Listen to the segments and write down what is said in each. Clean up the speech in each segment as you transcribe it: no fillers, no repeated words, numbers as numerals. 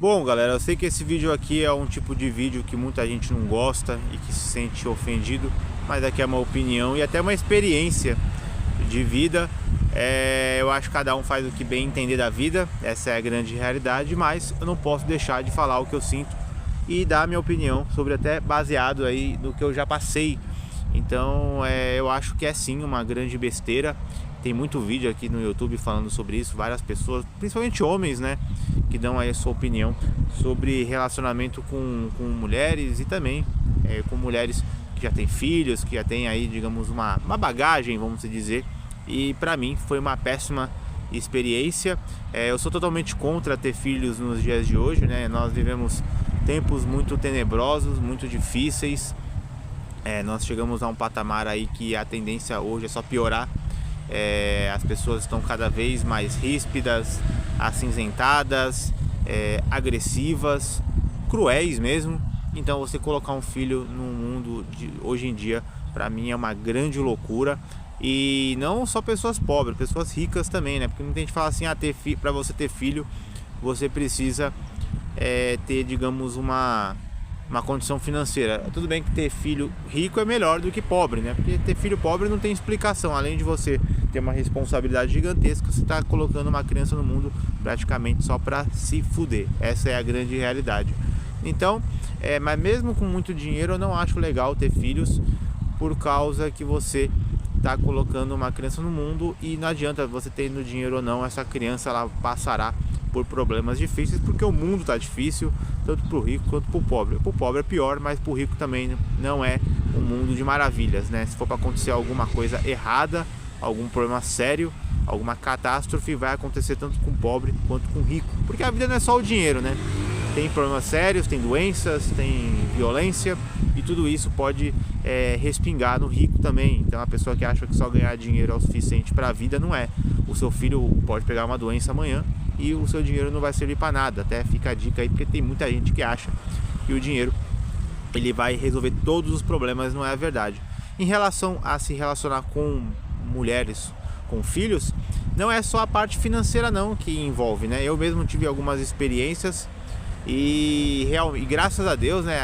Bom, galera, eu sei que esse vídeo aqui é um tipo de vídeo que muita gente não gosta e que se sente ofendido, mas aqui é uma opinião e até uma experiência de vida. Eu acho que cada um faz o que bem entender da vida, essa é a grande realidade, mas eu não posso deixar de falar o que eu sinto e dar a minha opinião sobre, até baseado aí no que eu já passei. Então eu acho que é sim uma grande besteira. Tem muito vídeo aqui no YouTube falando sobre isso, várias pessoas, principalmente homens, né, que dão aí a sua opinião sobre relacionamento com mulheres e também com mulheres que já têm filhos, que já têm aí, digamos, uma bagagem, vamos dizer. E pra mim foi uma péssima experiência. Eu sou totalmente contra ter filhos nos dias de hoje, né? Nós vivemos tempos muito tenebrosos, muito difíceis. Nós chegamos a um patamar aí que a tendência hoje é só piorar. As pessoas estão cada vez mais ríspidas, acinzentadas, agressivas, cruéis mesmo. Então você colocar um filho no mundo de hoje em dia, para mim é uma grande loucura. E não só pessoas pobres, pessoas ricas também, né? Porque muita gente fala assim, para você ter filho, você precisa ter, digamos, uma condição financeira. Tudo bem que ter filho rico é melhor do que pobre, né? Porque ter filho pobre não tem explicação. Além de você ter uma responsabilidade gigantesca, você está colocando uma criança no mundo praticamente só para se fuder. Essa é a grande realidade. Então, mas mesmo com muito dinheiro, eu não acho legal ter filhos, por causa que você está colocando uma criança no mundo e não adianta você tendo dinheiro ou não, essa criança ela passará por problemas difíceis, porque o mundo está difícil, tanto para o rico quanto para o pobre. Para o pobre é pior, mas para o rico também não é um mundo de maravilhas, né? Se for para acontecer alguma coisa errada, algum problema sério, alguma catástrofe, vai acontecer tanto com o pobre quanto com o rico, porque a vida não é só o dinheiro, né? Tem problemas sérios, tem doenças, tem violência, e tudo isso pode respingar no rico também. Então a pessoa que acha que só ganhar dinheiro é o suficiente para a vida, não é. O seu filho pode pegar uma doença amanhã e o seu dinheiro não vai servir para nada. Até fica a dica aí, porque tem muita gente que acha que o dinheiro ele vai resolver todos os problemas, não é a verdade. Em relação a se relacionar com mulheres, com filhos, não é só a parte financeira não que envolve, né? Eu mesmo tive algumas experiências e graças a Deus, né,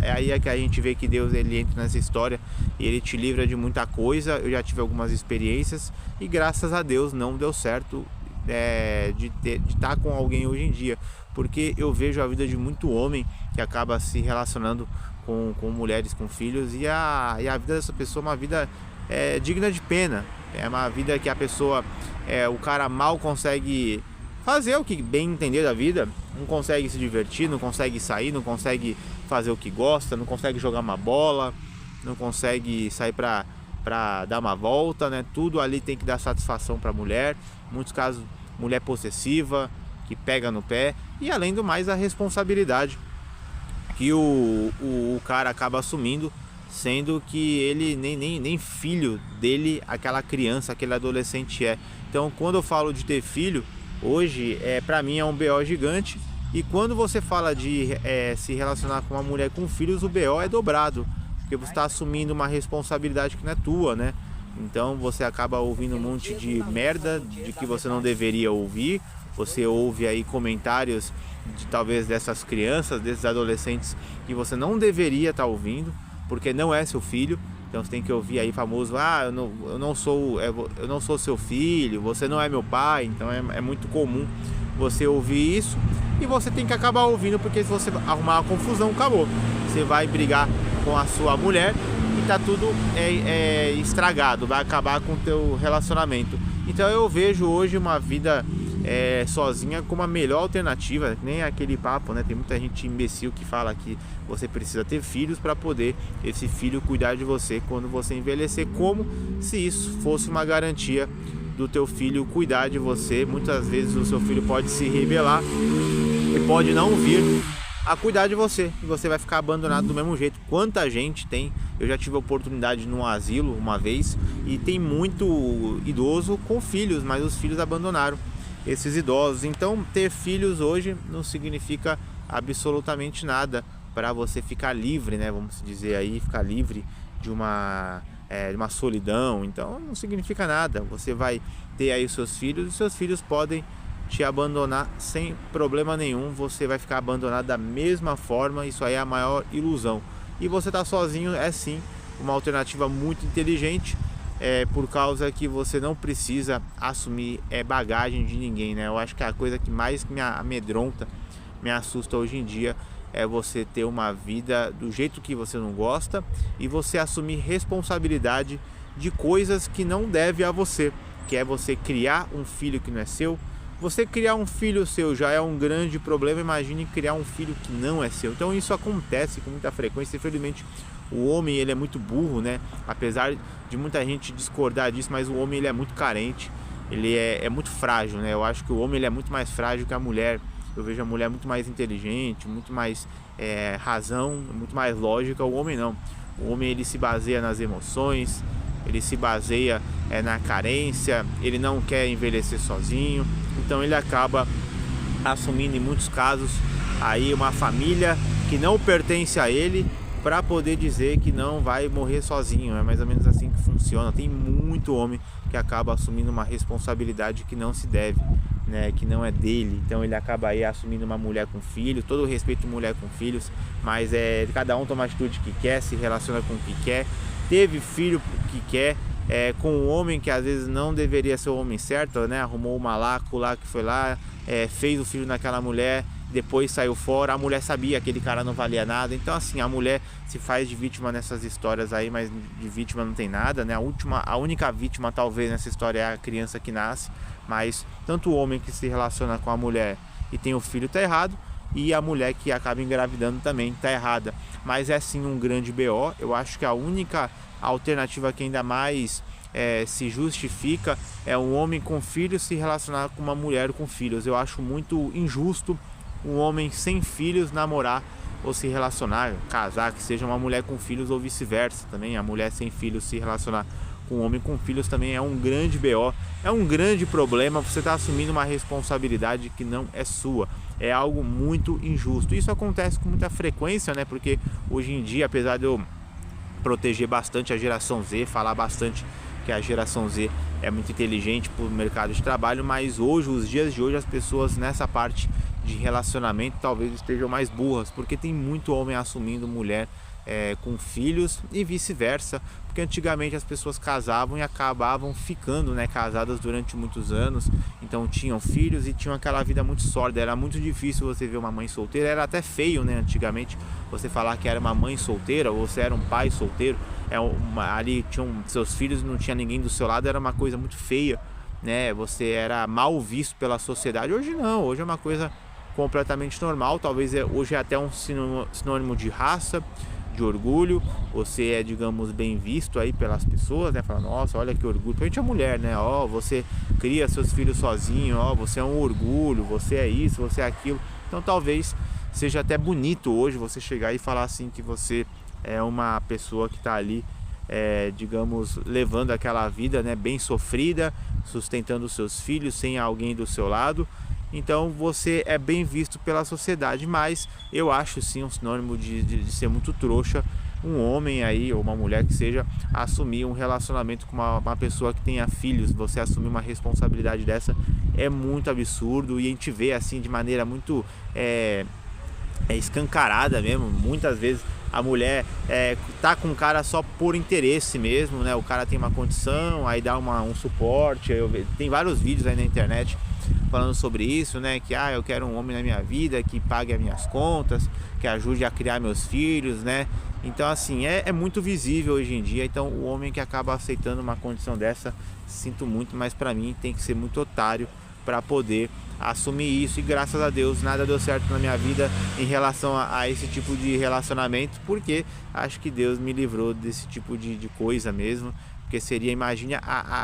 é aí que a gente vê que Deus ele entra nessa história e ele te livra de muita coisa. Eu já tive algumas experiências e graças a Deus não deu certo de estar com alguém hoje em dia, porque eu vejo a vida de muito homem que acaba se relacionando com mulheres, com filhos, e a vida dessa pessoa é uma vida digna de pena. É uma vida que a pessoa, o cara mal consegue fazer o que bem entender da vida, não consegue se divertir, não consegue sair, não consegue fazer o que gosta, não consegue jogar uma bola, não consegue sair para dar uma volta, né? Tudo ali tem que dar satisfação para a mulher. Em muitos casos, mulher possessiva, que pega no pé, e além do mais a responsabilidade que o cara acaba assumindo, sendo que ele nem filho dele, aquela criança, aquele adolescente é. Então quando eu falo de ter filho, hoje pra mim é um BO gigante. E quando você fala de se relacionar com uma mulher com filhos, o BO é dobrado, porque você está assumindo uma responsabilidade que não é tua, né? Então você acaba ouvindo um monte de merda de que você não deveria ouvir. Você ouve aí comentários talvez dessas crianças, desses adolescentes, que você não deveria estar ouvindo, porque não é seu filho. Então você tem que ouvir aí famoso, eu não sou seu filho, você não é meu pai. Então é muito comum você ouvir isso, e você tem que acabar ouvindo, porque se você arrumar uma confusão, acabou. Você vai brigar com a sua mulher e tá tudo estragado, vai acabar com o teu relacionamento. Então eu vejo hoje uma vida sozinha como a melhor alternativa, nem aquele papo, né? Tem muita gente imbecil que fala que você precisa ter filhos para poder esse filho cuidar de você quando você envelhecer, como se isso fosse uma garantia do teu filho cuidar de você. Muitas vezes o seu filho pode se rebelar e pode não vir a cuidar de você, e você vai ficar abandonado do mesmo jeito. Quanta gente tem, eu já tive a oportunidade num asilo uma vez, e tem muito idoso com filhos, mas os filhos abandonaram esses idosos. Então ter filhos hoje não significa absolutamente nada para você ficar livre, né? Vamos dizer aí, ficar livre de uma solidão. Então não significa nada. Você vai ter aí os seus filhos, e seus filhos podem te abandonar sem problema nenhum, você vai ficar abandonado da mesma forma. Isso aí é a maior ilusão. E você tá sozinho é sim uma alternativa muito inteligente, por causa que você não precisa assumir bagagem de ninguém, né? Eu acho que a coisa que mais me amedronta, me assusta hoje em dia é você ter uma vida do jeito que você não gosta e você assumir responsabilidade de coisas que não deve a você, que é você criar um filho que não é seu. Você criar um filho seu já é um grande problema, imagine criar um filho que não é seu. Então isso acontece com muita frequência. Infelizmente o homem ele é muito burro, né? Apesar de muita gente discordar disso, mas o homem ele é muito carente, ele é muito frágil, né? Eu acho que o homem ele é muito mais frágil que a mulher. Eu vejo a mulher muito mais inteligente, muito mais razão, muito mais lógica. O homem não. O homem ele se baseia nas emoções, ele se baseia na carência, ele não quer envelhecer sozinho, então ele acaba assumindo em muitos casos aí uma família que não pertence a ele para poder dizer que não vai morrer sozinho. É mais ou menos assim que funciona. Tem muito homem que acaba assumindo uma responsabilidade que não se deve, né, que não é dele. Então ele acaba aí assumindo uma mulher com filho, todo o respeito mulher com filhos, mas cada um toma a atitude que quer, se relaciona com o que quer, teve filho que quer, com um homem que às vezes não deveria ser o homem certo, né? Arrumou um malaco lá que foi lá, fez o filho naquela mulher, depois saiu fora. A mulher sabia que aquele cara não valia nada. Então assim, a mulher se faz de vítima nessas histórias aí, mas de vítima não tem nada, né? A única vítima talvez nessa história é a criança que nasce, mas tanto o homem que se relaciona com a mulher e tem o filho tá errado, e a mulher que acaba engravidando também tá errada. Mas é sim um grande BO. Eu acho que a única alternativa que ainda mais se justifica é um homem com filhos se relacionar com uma mulher com filhos. Eu acho muito injusto um homem sem filhos namorar ou se relacionar, casar, que seja uma mulher com filhos, ou vice-versa também. A mulher sem filhos se relacionar com um homem com filhos também é um grande BO, é um grande problema. Você está assumindo uma responsabilidade que não é sua, é algo muito injusto. Isso acontece com muita frequência, né? Porque hoje em dia, apesar de eu proteger bastante a geração Z, falar bastante que a geração Z é muito inteligente para o mercado de trabalho, mas hoje, os dias de hoje, as pessoas nessa parte de relacionamento talvez estejam mais burras, porque tem muito homem assumindo mulher com filhos e vice-versa, porque antigamente as pessoas casavam e acabavam ficando, né, casadas durante muitos anos, então tinham filhos e tinham aquela vida muito sólida. Era muito difícil você ver uma mãe solteira, era até feio, né, antigamente você falar que era uma mãe solteira ou você era um pai solteiro, ali tinham seus filhos e não tinha ninguém do seu lado, era uma coisa muito feia, né, você era mal visto pela sociedade. Hoje não, hoje é uma coisa completamente normal. Talvez hoje é até um sinônimo de raça, de orgulho. Você é, digamos, bem visto aí pelas pessoas, né? Fala, nossa, olha que orgulho. Principalmente a mulher, né? Ó, você cria seus filhos sozinho, ó, você é um orgulho, você é isso, você é aquilo. Então talvez seja até bonito hoje você chegar e falar assim que você é uma pessoa que está ali, digamos, levando aquela vida, né, bem sofrida, sustentando os seus filhos sem alguém do seu lado. Então você é bem visto pela sociedade, mas eu acho sim um sinônimo de ser muito trouxa um homem aí, ou uma mulher que seja, assumir um relacionamento com uma pessoa que tenha filhos. Você assumir uma responsabilidade dessa é muito absurdo, e a gente vê assim de maneira muito escancarada mesmo. Muitas vezes a mulher tá com o cara só por interesse mesmo, né? O cara tem uma condição, aí dá um suporte. Tem vários vídeos aí na internet falando sobre isso, né? Que eu quero um homem na minha vida que pague as minhas contas, que ajude a criar meus filhos, né? Então assim, é muito visível hoje em dia. Então o homem que acaba aceitando uma condição dessa, sinto muito, mas pra mim tem que ser muito otário para poder assumir isso. E graças a Deus nada deu certo na minha vida em relação a esse tipo de relacionamento, porque acho que Deus me livrou desse tipo de coisa mesmo. Porque seria, imagine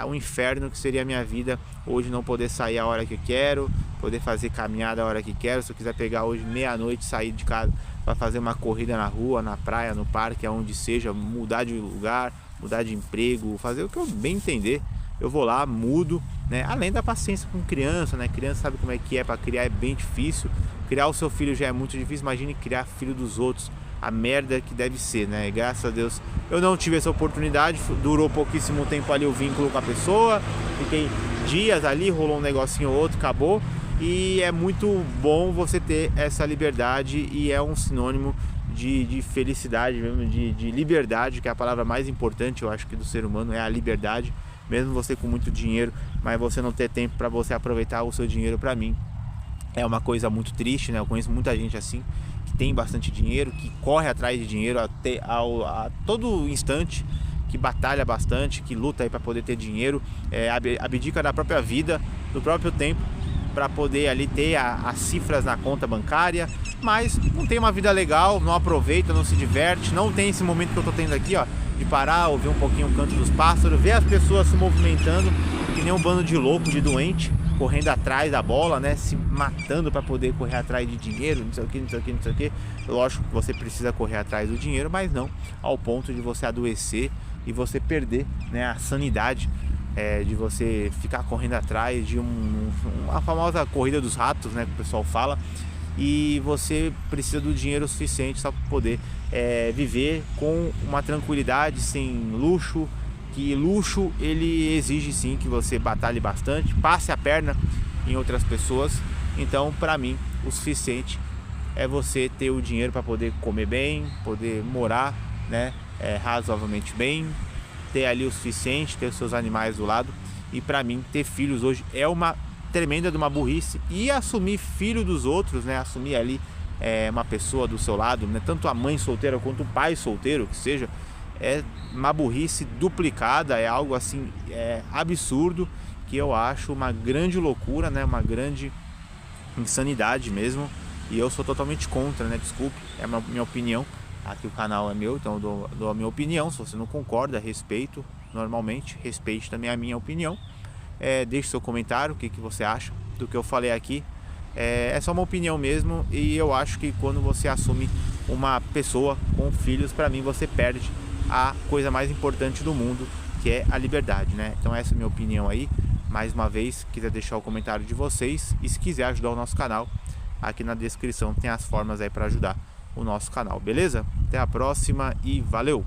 o inferno que seria a minha vida hoje, não poder sair a hora que eu quero, poder fazer caminhada a hora que quero. Se eu quiser pegar hoje meia-noite, sair de casa para fazer uma corrida na rua, na praia, no parque, aonde seja, mudar de lugar, mudar de emprego, fazer o que eu bem entender, eu vou lá, mudo, né? Além da paciência com criança, né? Criança sabe como é que para criar, é bem difícil. Criar o seu filho já é muito difícil, imagine criar filho dos outros, a merda que deve ser, né? E graças a Deus eu não tive essa oportunidade, durou pouquíssimo tempo ali o vínculo com a pessoa, fiquei dias ali, rolou um negocinho ou outro, acabou. e é muito bom você ter essa liberdade, e é um sinônimo de felicidade mesmo, de liberdade, que é a palavra mais importante, eu acho, que do ser humano, é a liberdade. Mesmo você com muito dinheiro, mas você não ter tempo para você aproveitar o seu dinheiro, para mim é uma coisa muito triste, né? Eu conheço muita gente assim, que tem bastante dinheiro, que corre atrás de dinheiro a todo instante, que batalha bastante, que luta aí para poder ter dinheiro, abdica da própria vida, do próprio tempo, para poder ali ter as cifras na conta bancária, mas não tem uma vida legal, não aproveita, não se diverte, não tem esse momento que eu tô tendo aqui, ó, de parar, ouvir um pouquinho o canto dos pássaros, ver as pessoas se movimentando que nem um bando de louco, de doente, correndo atrás da bola, né, se matando para poder correr atrás de dinheiro, não sei o que, não sei o que, não sei o que. Lógico que você precisa correr atrás do dinheiro, mas não ao ponto de você adoecer e você perder, né, a sanidade, de você ficar correndo atrás de uma famosa corrida dos ratos, né, que o pessoal fala, e você precisa do dinheiro suficiente só para poder viver com uma tranquilidade, sem luxo. Que luxo, ele exige sim que você batalhe bastante, passe a perna em outras pessoas. Então, para mim, o suficiente é você ter o dinheiro para poder comer bem, poder morar, né, razoavelmente bem, ter ali o suficiente, ter os seus animais do lado. E para mim, ter filhos hoje é uma tremenda de uma burrice, e assumir filho dos outros, né, assumir ali uma pessoa do seu lado, né, tanto a mãe solteira quanto o pai solteiro, que seja, é uma burrice duplicada, é algo assim absurdo, que eu acho uma grande loucura, né, uma grande insanidade mesmo, e eu sou totalmente contra, né, desculpe, é a minha opinião, aqui o canal é meu, então eu dou a minha opinião. Se você não concorda, respeito, normalmente, respeite também a minha opinião. Deixe seu comentário, o que você acha do que eu falei aqui. É só uma opinião mesmo, e eu acho que quando você assume uma pessoa com filhos, para mim você perde a coisa mais importante do mundo, que é a liberdade, né? Então essa é a minha opinião aí. Mais uma vez, quiser deixar o comentário de vocês, e se quiser ajudar o nosso canal, aqui na descrição tem as formas aí para ajudar o nosso canal, beleza? Até a próxima e valeu!